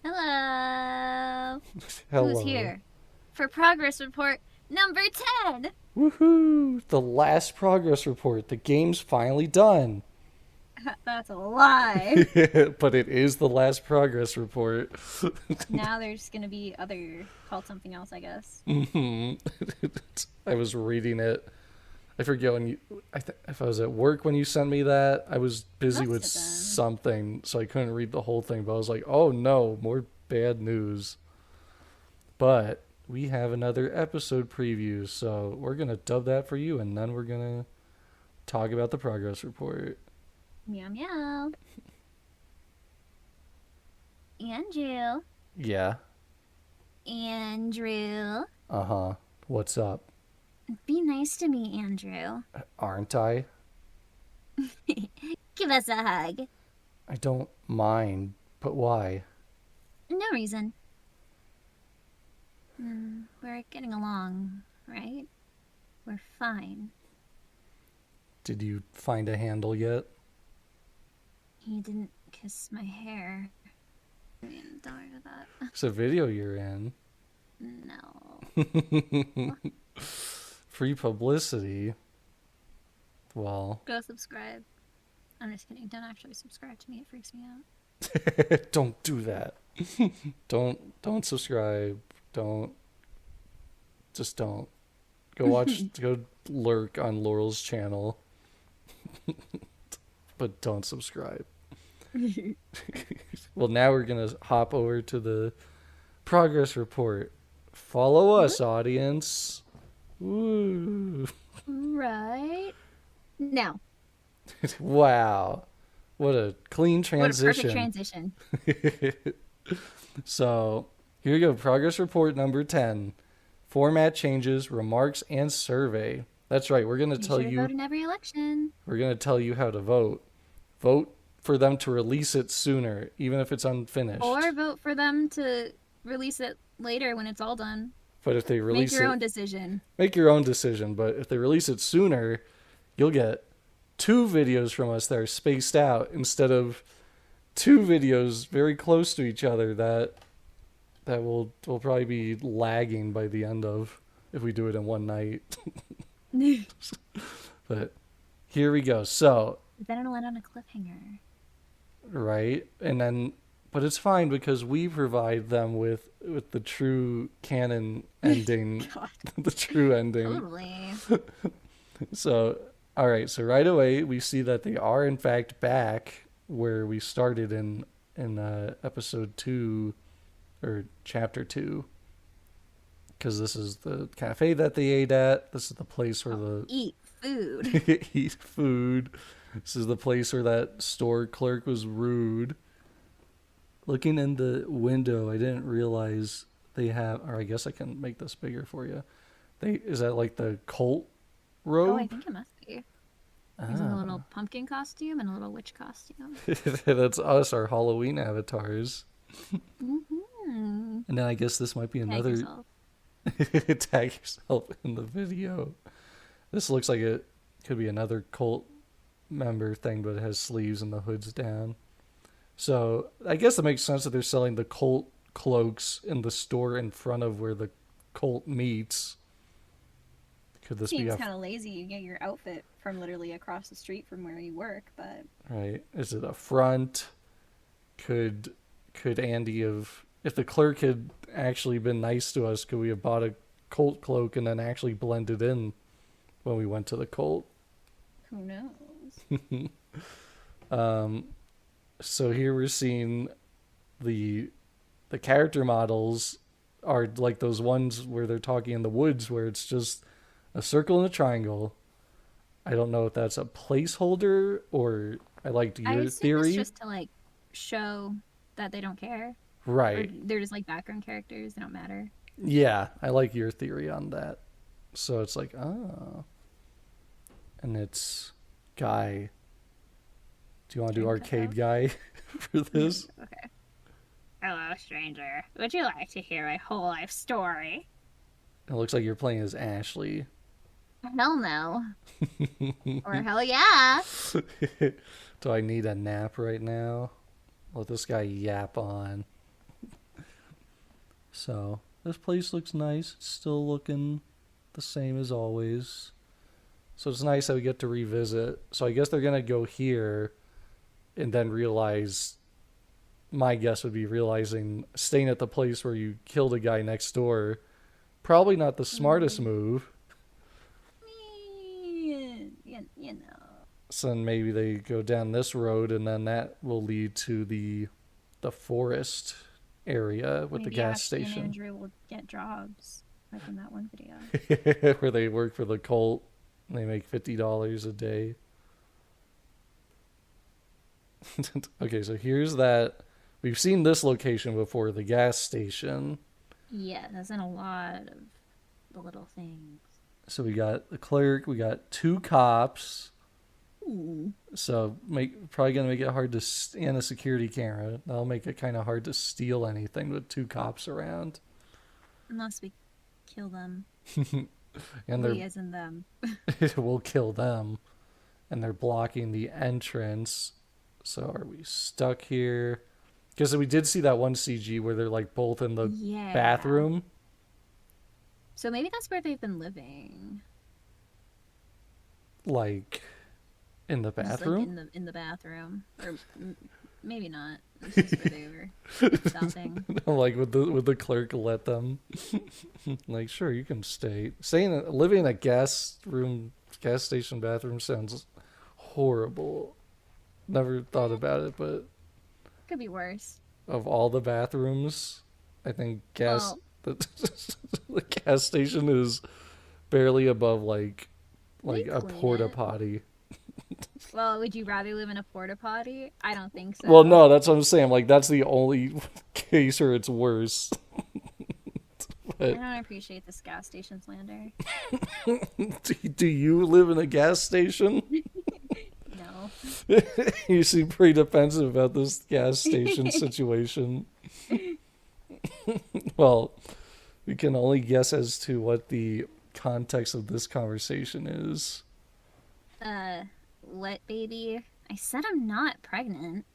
Hello. Who's Hello. here? For progress report number 10. Woohoo! The last progress report. The game's finally done. That's a lie. But it is the last progress report. Now there's gonna be other called something else, I guess. Mhm. I was reading it. I forget when you. If I was at work when you sent me that, I was busy Must with have been. something, so I couldn't read the whole thing. But I was like, oh no, more bad news. But we have another episode preview, so we're gonna dub that for you, and then we're gonna talk about the progress report. Meow meow. Andrew. Yeah. Andrew. Uh huh. What's up? Be nice to me, Andrew. Aren't I? Give us a hug. I don't mind, but why? No reason. We're getting along, right? We're fine. Did you find a handle yet? He didn't kiss my hair. I mean, don't worry about that. It's a video you're in. No. Free publicity. Well, Go subscribe. I'm just kidding. Don't actually subscribe to me. It freaks me out. don't do that. Don't subscribe. Don't just don't. Go watch go lurk on Laurel's channel, but don't subscribe. Well, now we're going to hop over to the progress report. Follow us, audience. Woo. Right. Now, Wow. What a clean what a perfect transition. transition. So, here you go. Progress report number 10. Format changes, remarks, and survey. That's right. Be sure to vote in every election. We're going to tell you how to vote. Vote for them to release it sooner, even if it's Or unfinished. vote for them to release it later when it's all done. But if they Make release your it, own decision. make your own decision. But if they release it sooner, you'll get two videos from us that are spaced out instead of two videos very close to each other that will probably be lagging by the end of if we do it in one night. But here we go. So, Then it'll end on a cliffhanger. right? And then but it's fine because we provide them with the true canon ending, God, the true ending. totally. So, all right, so right away we see that they are in fact back where we started in episode 2 or chapter 2, because this is the cafe that they ate at. This is the place where Oh, the eat food. eat food. This is the place where that store clerk was rude. Looking in the window, I didn't realize they have, or I guess I can make this bigger for you. They is that like the cult Oh, I robe? think it must be. He's in a Ah, little pumpkin costume and a little witch costume. that's us, our Halloween avatars. Mm-hmm. And then I guess this might be Tag another yourself. tag yourself in the video. This looks like it could be another cult member thing, but it has sleeves and the hood's down. So I guess it makes sense that they're selling the cult cloaks in the store in front of where the cult meets. Could this be Seems a kind of lazy. You get your outfit from literally across the street from where you work, but right? Is it a front? Could could Andy have, if the clerk had actually been nice to us, could we have bought a cult cloak and then actually blended in when we went to the cult? who knows? Um, so here we're seeing the the character models are like those ones where they're talking in the woods where it's just a circle and a triangle. I don't know if that's a placeholder or I liked I your assume it's theory. just to like show that they don't care, or Right. they're just like background characters. They don't matter. Yeah, I like your theory on that. So it's like, oh. And it's Guy. Do you want to do Turn cut arcade out. guy for this? Okay. Hello, stranger. Would you like to hear a whole life story? It looks like you're playing as Ashley. Hell no. Or hell yeah. Do I need a nap right now? Let this guy yap on. So this place looks nice. It's still looking the same as always. So it's nice that we get to revisit. So I guess they're gonna go here and then realize, my guess would be realizing staying at the place where you killed a guy next door, probably not the smartest move. You know. So then maybe they go down this road and then that will lead to the forest area with Maybe the gas Ashley station. and Andrew will get jobs, like in that one video. Where they work for the cult and they make $50 a day. Okay, so here's that. We've seen this location before, the gas station. Yeah, that's in a lot of the little things. So we got the clerk, we got 2 cops. Ooh. So probably gonna make it hard to and a security camera. That'll make it kind of hard to steal anything with 2 cops around. Unless we kill them. And We as in them. we'll kill them. And they're blocking the entrance. So are we stuck here? Because we did see that one CG where they're like both in the bathroom. So maybe that's where they've been living. Like in the bathroom? Like in the bathroom. Or maybe not. This is where they were stopping. Like would the clerk let them? Like, sure, you can stay. Living in a gas station bathroom sounds horrible. Never thought about it, but Could be worse. of all the bathrooms, I think Well, the gas station is barely above like they a clean porta it. potty. Well, would you rather live in a porta potty? I don't think so. Well, no, that's what I'm saying. Like, that's the only case where it's worse. I don't appreciate this gas station slander. Do you live in a gas station? No. You seem pretty defensive about this gas station situation. Well, we can only guess as to what the context of this conversation is. What, baby? I said I'm not pregnant.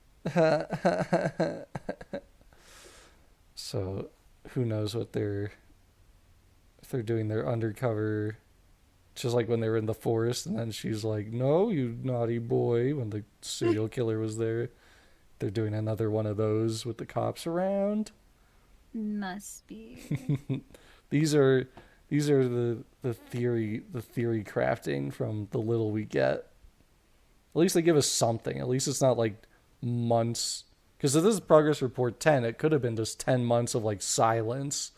So, who knows what if they're doing their undercover, just like when they were in the forest, and then she's like, "No, you naughty boy," when the serial killer was there. They're doing another one of those with the cops around. Must be. These are the theory crafting from the little we get. At least they give us something. At least it's not like months. Because if this is progress report 10, it could have been just 10 months of like silence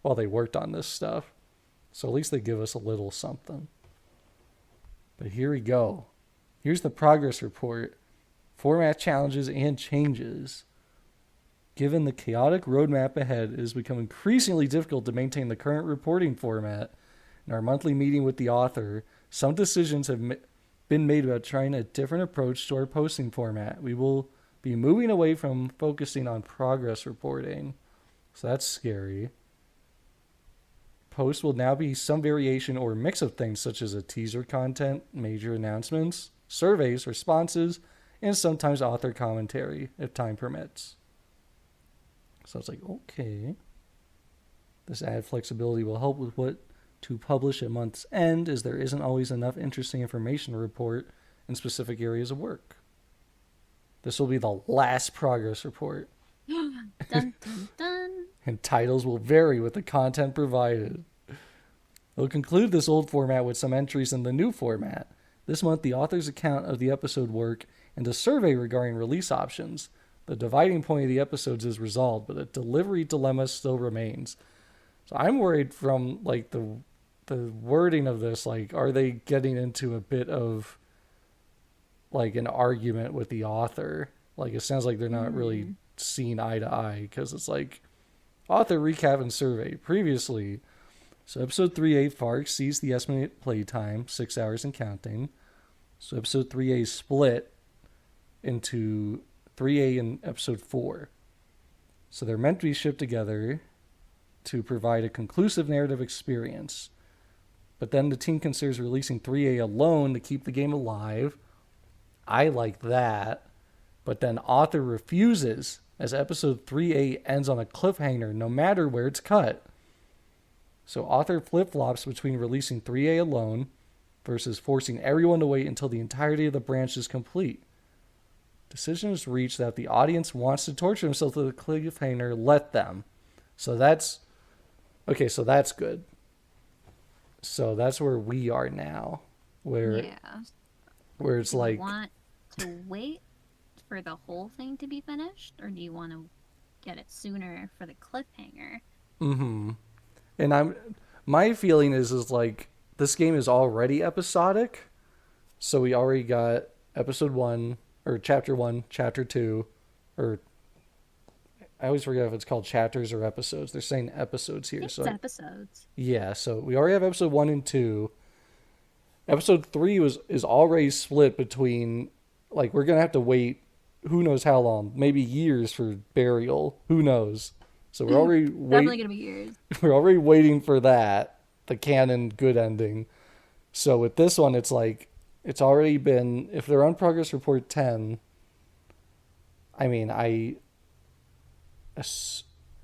while they worked on this stuff. So at least they give us a little something. But here we go. Here's the progress report. Format challenges and changes. Given the chaotic roadmap ahead, it has become increasingly difficult to maintain the current reporting format. In our monthly meeting with the author, some decisions have been made about trying a different approach to our posting format. We will be moving away from focusing on progress reporting. So that's scary. Post will now be some variation or mix of things such as a teaser content, major announcements, surveys, responses, and sometimes author commentary if time permits. So it's like, okay. This added flexibility will help with what to publish at month's end, as there isn't always enough interesting information to report in specific areas of work. This will be the last progress report. Dun, dun, dun. And titles will vary with the content provided. We'll conclude this old format with some entries in the new format. This month, the author's account of the episode work and a survey regarding release options. The dividing point of the episodes is resolved, but a delivery dilemma still remains. So I'm worried from like the wording of this, like, are they getting into a bit of like an argument with the author? Like, it sounds like they're not really seeing eye to eye, because it's like author recap and survey previously. So episode 3A, Fark sees the estimated playtime, 6 hours and counting. So episode 3A is split into 3A and episode 4. So they're meant to be shipped together to provide a conclusive narrative experience. But then the team considers releasing 3A alone to keep the game alive. I like that. But then author refuses as episode 3A ends on a cliffhanger no matter where it's cut. So author flip-flops between releasing 3A alone versus forcing everyone to wait until the entirety of the branch is complete. Decision is reached that if the audience wants to torture themselves with a cliffhanger, let them. So that's okay. So that's good. So that's where we are now, where it's Do you like, want to wait for the whole thing to be finished, or do you want to get it sooner for the cliffhanger? and my feeling is like this game is already episodic, so we already got episode 1 or chapter 1, chapter 2, or I always forget if it's called chapters or episodes. They're saying episodes here. It's So episodes. yeah, so we already have episode 1 and 2. Episode 3 is already split between, like, we're going to have to wait who knows how long, maybe years for Burial. Who knows? So we're already Definitely gonna be years. we're already waiting for that, the canon good ending. So with this one, it's like it's already been, if they're on progress report 10, I mean, I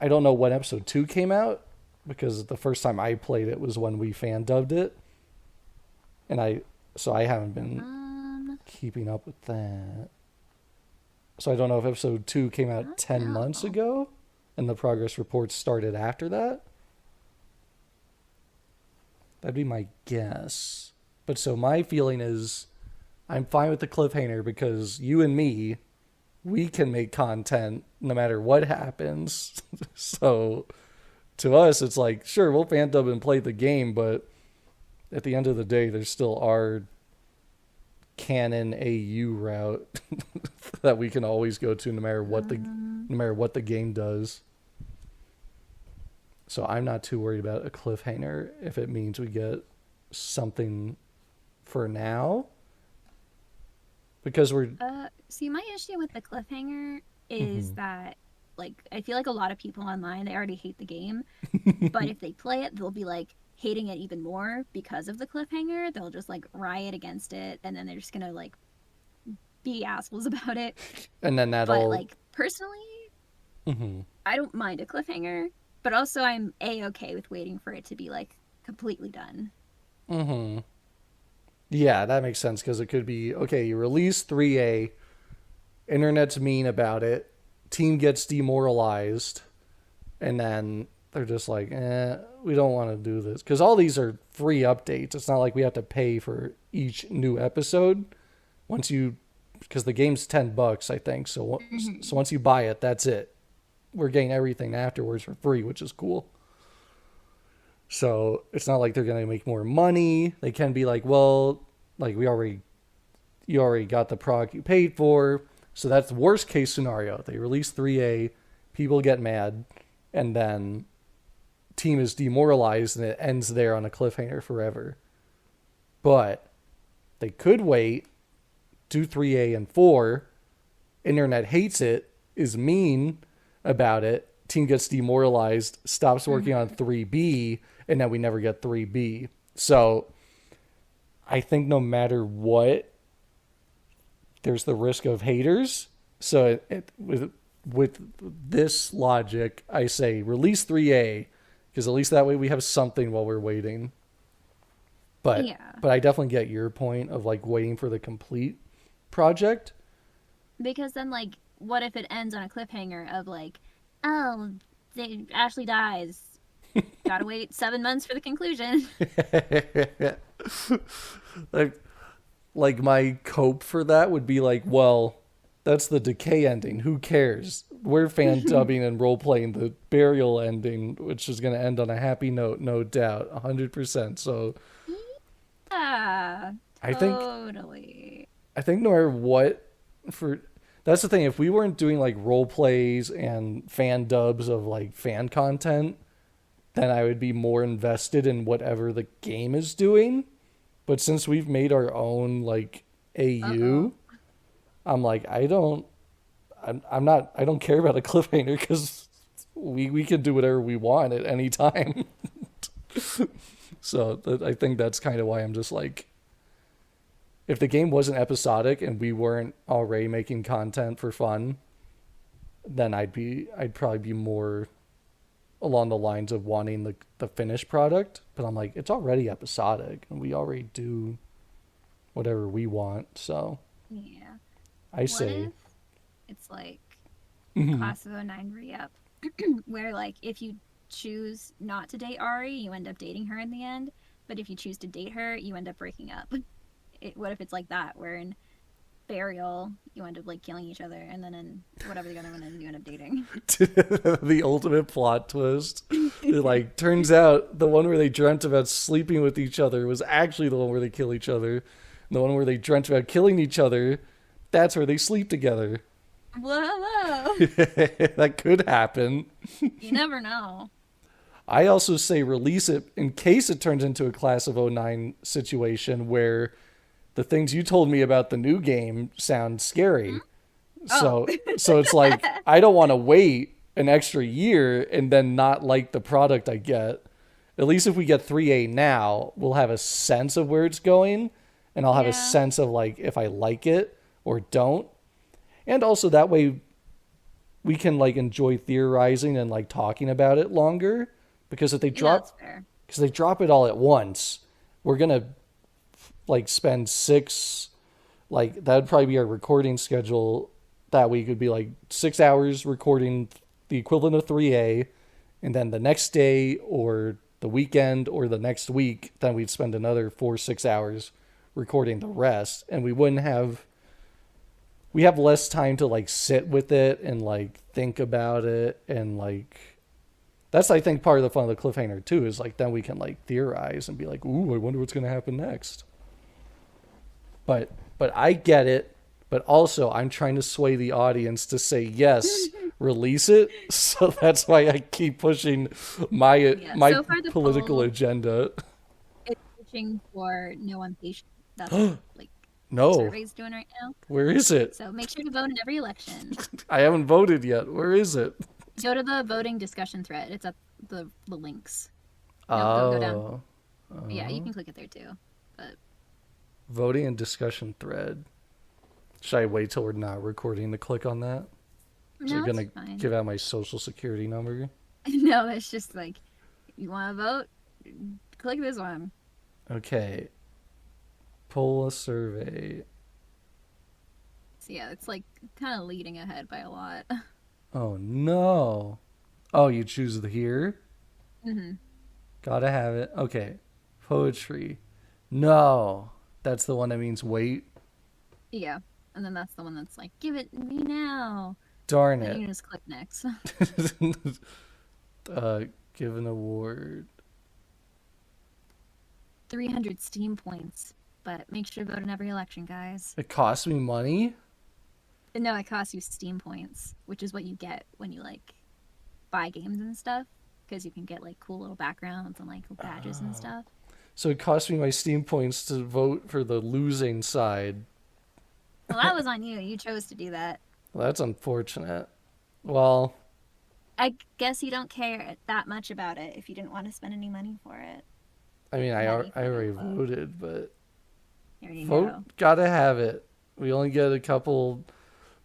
don't know when episode 2 came out, because the first time I played it was when we fan dubbed it. And I haven't been keeping up with that. So I don't know if episode 2 came out 10 months ago and the progress reports started after that. That'd be my guess. But so my feeling is I'm fine with the cliffhanger because you and me, we can make content no matter what happens. So to us, it's like, sure, we'll fan dub and play the game, but at the end of the day, there's still our canon AU route that we can always go to no matter what the game does. So I'm not too worried about a cliffhanger if it means we get something for now. Because we're see, my issue with the cliffhanger is that, like, I feel like a lot of people online, they already hate the game, but if they play it, they'll be like hating it even more because of the cliffhanger. They'll just like riot against it, and then they're just gonna like be assholes about it. And then But like personally, I don't mind a cliffhanger, but also I'm okay with waiting for it to be like completely done. Yeah, that makes sense, because it could be, okay, you release 3A, internet's mean about it, team gets demoralized, and then they're just like, we don't want to do this. Because all these are free updates. It's not like we have to pay for each new episode. Because the game's $10, I think. So once you buy it, that's it. We're getting everything afterwards for free, which is cool. So it's not like they're going to make more money. They can be like, well, like you already got the product you paid for. So that's the worst case scenario. They release 3A, people get mad, and then team is demoralized and it ends there on a cliffhanger forever. But they could wait, do 3A and 4, internet hates it, is mean about it, team gets demoralized, stops working on 3B, and then we never get 3B. So I think no matter what, there's the risk of haters. So with this logic, I say release 3A, because at least that way we have something while we're waiting. But I definitely get your point of like waiting for the complete project. Because then, like, what if it ends on a cliffhanger of like, oh, Ashley dies. Gotta wait 7 months for the conclusion. like my cope for that would be like, well, that's the decay ending. Who cares? We're fan dubbing and role playing the burial ending, which is going to end on a happy note, no doubt, 100%. So, Yeah, totally. I think no matter what, that's the thing. If we weren't doing like role plays and fan dubs of like fan content, then I would be more invested in whatever the game is doing. But since we've made our own like AU, I'm like, I don't care about a cliffhanger, because we can do whatever we want at any time. So I think that's kind of why I'm just like, if the game wasn't episodic and we weren't already making content for fun, then I'd probably be more along the lines of wanting the finished product. But I'm like, it's already episodic, and we already do whatever we want. So Yeah. I What say, if it's like mhm. Class of '09 re-up, where like if you choose not to date Ari, you end up dating her in the end. But if you choose to date her, you end up breaking up. What if it's like that, where in Burial you end up like killing each other, and then in whatever the other one is, you end up dating. The ultimate plot twist. It like turns out the one where they dreamt about sleeping with each other was actually the one where they kill each other. And the one where they dreamt about killing each other, that's where they sleep together. Whoa, That could happen. you never know. I also say release it in case it turns into a Class of '09 situation where the things you told me about the new game sound Hmm? scary. Oh, So it's like I don't want to wait an extra year and then not like the product I get. At least if we get 3A now, we'll have a sense of where it's going, and I'll have a yeah, sense of like if I like it or don't. And also that way we can like enjoy theorizing and like talking about it longer, because if they yeah, that's drop fair. because they drop it all at once, we're going to like spend 6, like that would probably be our recording schedule that week. Would be like 6 hours recording the equivalent of 3A, and then the next day or the weekend or the next week, then we'd spend another 4 6 hours recording the rest, and we have less time to like sit with it and like think about it, and like that's I think part of the fun of the cliffhanger too, is like then we can like theorize and be like, ooh, I wonder what's gonna happen next. But I get it. But also, I'm trying to sway the audience to say yes, release it. So that's why I keep pushing Yeah. my So far, the political poll agenda. is pushing for no on patient. That's what like the No, survey's doing right now. where is it? So make sure to vote in every election. I haven't voted yet. Where is it? Go to the voting discussion thread. It's at the links. No, go down. Oh, Yeah, you can click it there too. But voting and discussion thread. Should I wait till we're not recording to click on that? Is it no, it's gonna fine. give out my social security number? No, it's just like you want to vote, click this one. Okay, poll a survey. So yeah, it's like kind of leading ahead by a lot. Oh no. Oh, you choose the here? Hmm. Gotta have it. Okay. Poetry. No. That's the one that means wait. Yeah, and then that's the one that's like, give it me now. Darn Then you it. can just click next. uh, give an award. 300 Steam points, but make sure to vote in every election, guys. It costs me money? No, it costs you Steam points, which is what you get when you like buy games and stuff, because you can get like cool little backgrounds and like badges and stuff. So it costs me my Steam points to vote for the losing side. Well, that was on you. You chose to do that. Well, that's unfortunate. Well, I guess you don't care that much about it if you didn't want to spend any money for it. I mean, And then you I couldn't already vote. voted, but Here you vote, go. gotta have it. We only get a couple.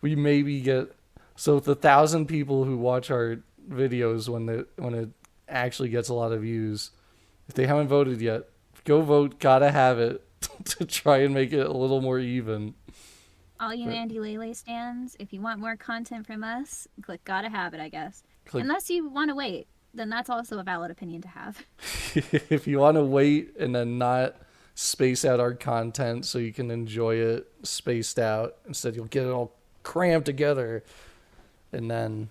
We maybe get, so the 1,000 people who watch our videos when it actually gets a lot of views, if they haven't voted yet, go vote. Gotta have it to try and make it a little more even. All you But Andy Lele stands, if you want more content from us, click gotta have it, I guess. click Unless you want to wait, then that's also a valid opinion to have. if you want to wait and then not space out our content so you can enjoy it spaced out. Instead, you'll get it all crammed together, and then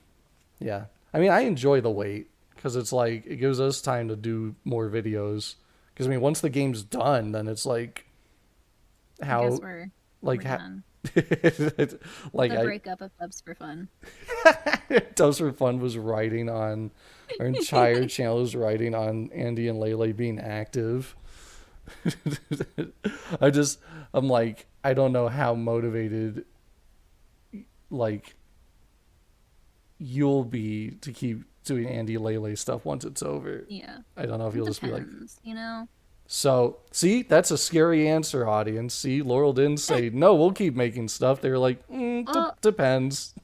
yeah. I mean, I enjoy the wait because it's like it gives us time to do more videos. Because I mean, once the game's done, then it's like I guess how we're like done. like The I breakup of Dubs for Fun. Dubs for Fun was writing on our entire channel was writing on Andy and Lele being active. I just I'm like I don't know how motivated like you'll be to keep doing Andy Lele stuff once it's over. Yeah. I don't know if It you'll just be like, depends, you know? So, see, that's a scary answer, audience. See, Laurel didn't say, no, we'll keep making stuff. They were like, Well, depends.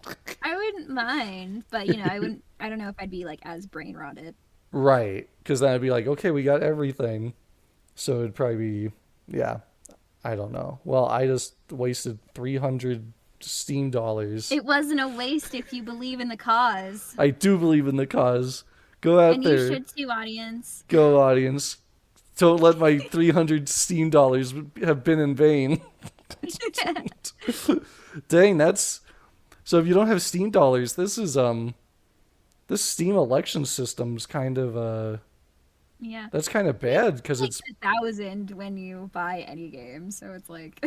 I wouldn't mind, but I wouldn't. I don't know if I'd be like as brain rotted. Right. Because then I'd be like, okay, we got everything. So it'd probably be, yeah, I don't know. Well, I just wasted 300 Steam dollars. It wasn't a waste if you believe in the cause, I do believe in the cause. Go out and you there. should too, audience. Go, audience. Don't let my 300 Steam dollars have been in vain. Dang, that's so. If you don't have Steam dollars, this Steam election system's kind of Yeah, that's kind of bad because like it's 1,000 when you buy any game, so it's like,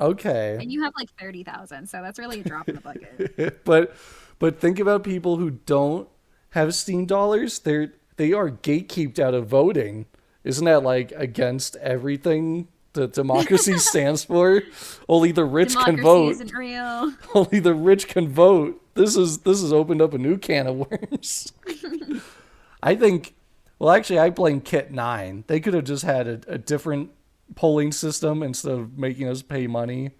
okay. and you have like 30,000, so that's really a drop in the bucket. But think about people who don't have Steam dollars. They are gatekeeped out of voting. Isn't that like against everything that democracy stands for? Only the rich can Democracy vote. isn't real. Only the rich can vote. This has opened up a new can of worms. I think. Well, actually, I blame Kit 9. They could have just had a different polling system instead of making us pay money.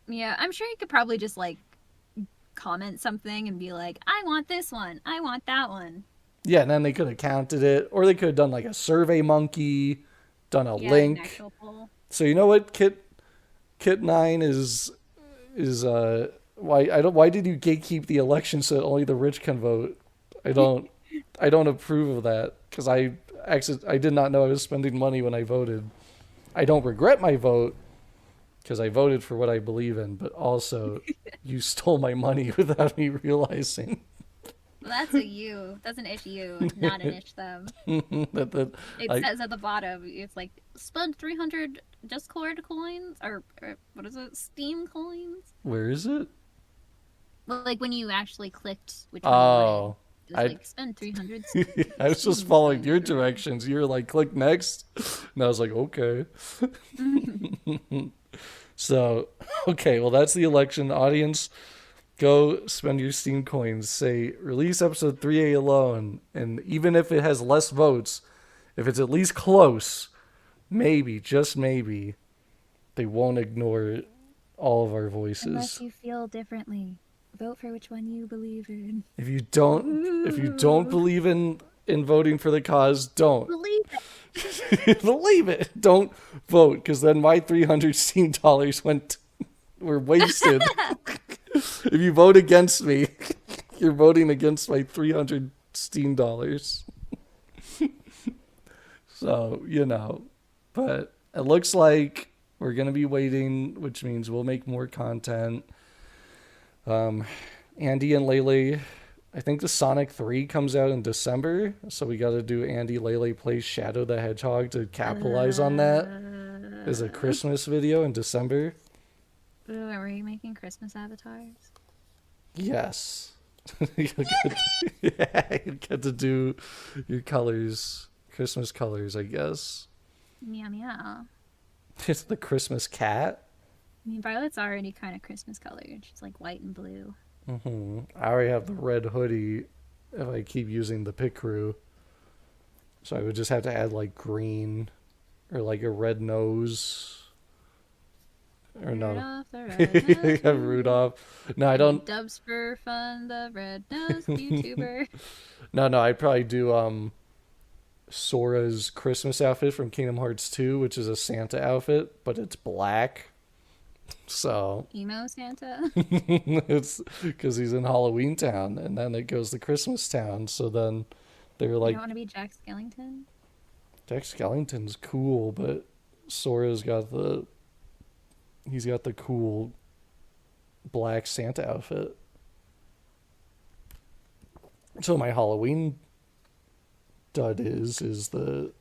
Yeah, I'm sure you could probably just like comment something and be like, I want this one. I want that one. Yeah, and then they could have counted it, or they could have done like a Survey Monkey, done a Yeah, like an link. actual poll. So you know what, Kit 9 is why did you gatekeep the election so that only the rich can vote? I don't I don't approve of that because I did not know I was spending money when I voted. I don't regret my vote because I voted for what I believe in, but also you stole my money without me realizing. Well, that's a you. That's an ish you, not an ish them. that It I says at the bottom, it's like spend 300 Discord coins or what is it, Steam coins? Where is it? Well, like when you actually clicked which one you wanted, Oh, it was I like spend 300 I was just Steam following coins your or directions. You were like, click next, and I was like, okay. whatever. So, okay, well, that's the election. Audience, go spend your Steam coins. Say, release episode 3A alone. And even if it has less votes, if it's at least close, maybe, just maybe, they won't ignore all of our Unless voices. you feel differently, vote for which one you believe in. If you don't Ooh. believe in voting for the cause, don't. Believe Believe it. Don't vote because then my 300 Steam dollars were wasted. If you vote against me, you're voting against my 300 Steam dollars. So, but it looks like we're going to be waiting, which means we'll make more content. Andy and Lele, I think the Sonic 3 comes out in December, so we got to do Andy Lele plays Shadow the Hedgehog to capitalize on that as a Christmas video in December. Ooh, are we making Christmas avatars? Yes. Yeah, you get to do your colors, Christmas colors, I guess. Meow meow. It's the Christmas cat. I mean, Violet's already kind of Christmas colored. She's like white and blue. I already have the red hoodie if I keep using the pit crew. So I would just have to add like green or like a red nose. Or no. Rudolph the red-nosed Yeah, Rudolph. No, I don't. Dubs for fun, the red-nosed YouTuber. No, I'd probably do Sora's Christmas outfit from Kingdom Hearts 2, which is a Santa outfit, but it's black. So Emo Santa. it's because he's in Halloween Town, and then it goes to Christmas Town. So then they're You like, don't want to be Jack Skellington? Jack Skellington's cool, but Sora's he's got the cool black Santa outfit. So my Halloween dud is the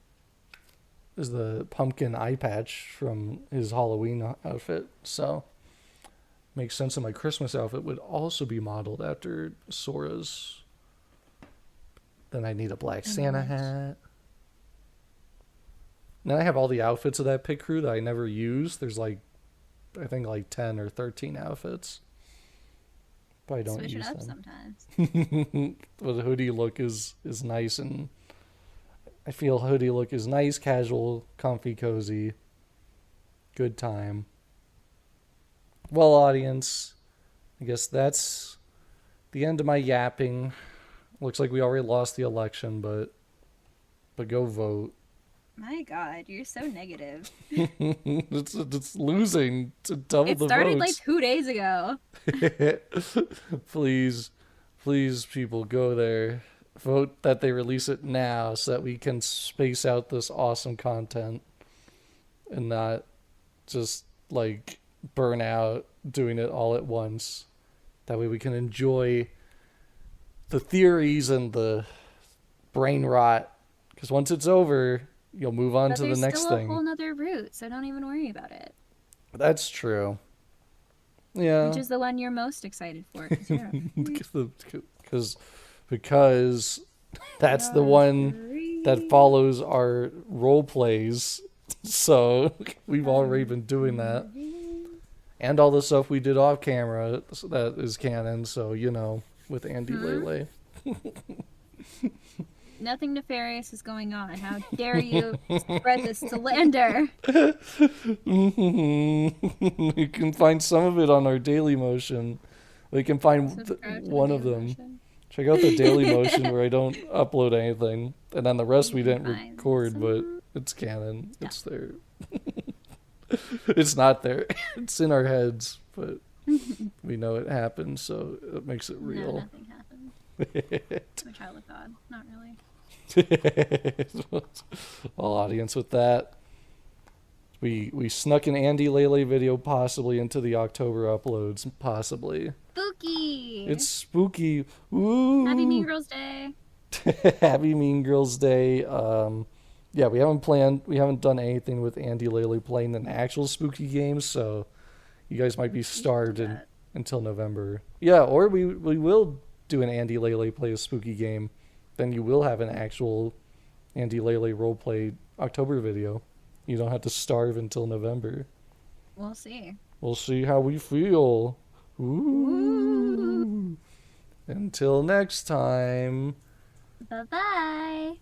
pumpkin eye patch from his Halloween outfit. So makes sense that my Christmas outfit would also be modeled after Sora's. Then I need a black Santa hat. Then I have all the outfits of that pit crew that I never use. There's I think 10 or 13 outfits. But I don't Switch use it up them. sometimes. But the hoodie look is nice, and I feel hoodie look is nice, casual, comfy, cozy, good time. Well, audience, I guess that's the end of my yapping. Looks like we already lost the election, but go vote. My God, you're so negative. It's losing to double It the started like votes. 2 days ago. Please, please, people, go there. Vote that they release it now so that we can space out this awesome content and not just like burn out doing it all at once. That way we can enjoy the theories and the brain rot. Because once it's over, you'll move on But to the there's next still a thing. whole nother route, so don't even worry about it. That's true. Yeah. Which is the one you're most excited for, because you're a freak. because because that's the You're a one that freak. follows our role plays. So we've already A been doing that, freak. and all the stuff we did off camera that is canon. So with Andy Hmm? Lele. Nothing nefarious is going on. How dare you spread this slander? You can find some of it on our Daily Motion. We can find Subscribe to the one of Daily them. Motion. Check out the Daily Motion where I don't upload anything, and then the rest You we can didn't find record, but some it's canon. stuff. It's there. It's not there. It's in our heads, but we know it happened, so it makes it No, real. nothing happened. I'm a child of God. Not really. Well, audience, with that, we snuck an Andy Lele video possibly into the October uploads. Possibly. Spooky! It's spooky. Happy Mean Ooh. Girls Day! Happy Mean Girls Day. Yeah, we haven't done anything with Andy Lele playing an actual spooky game, so you guys might be We should do starved that. until November. Yeah, or we will do an Andy Lele play a spooky game. Then you will have an actual Andy Lele roleplay October video. You don't have to starve until November. We'll see. We'll see how we feel. Ooh. Ooh. Until next time. Bye bye.